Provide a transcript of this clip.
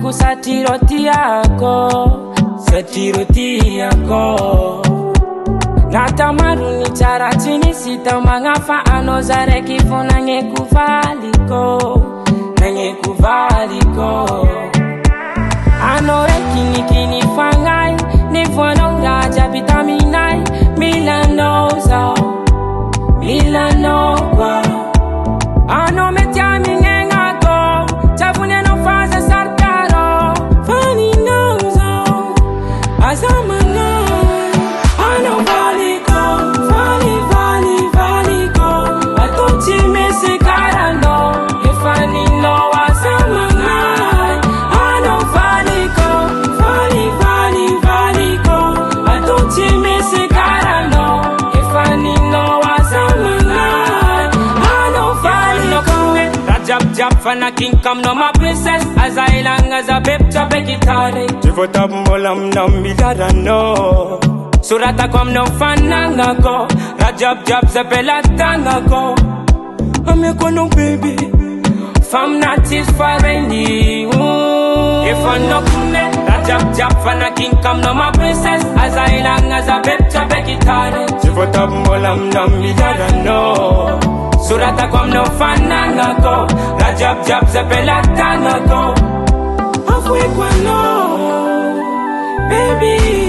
kusatiroti yako Natamaruni charatini sita mangafa anozare kifo nange kuvaliko Anore kini fangai Nifwana uraja vitaminai Milanoza Ano metia minengako Chavune no faze sartaro Fani noza Azamana Ano valiko Atuchi mese karano Ifani no azamana Ano valiko Atuchi mese karano Ifani no azamana Jab fana king come no my princess As I long as a babe chop a guitar Tifota mbolam na midara no Surata kom no fananga go Rajab jab zebela tanga go Ameko no baby Fam natis farendi If I no kune Rajab jab fana king come no my princess As I long as a babe chop a guitar Tifota mbolam na midara no Surata kwa mno fananga ko Rajab jab zebela tanga ko Afwe kwa no Baby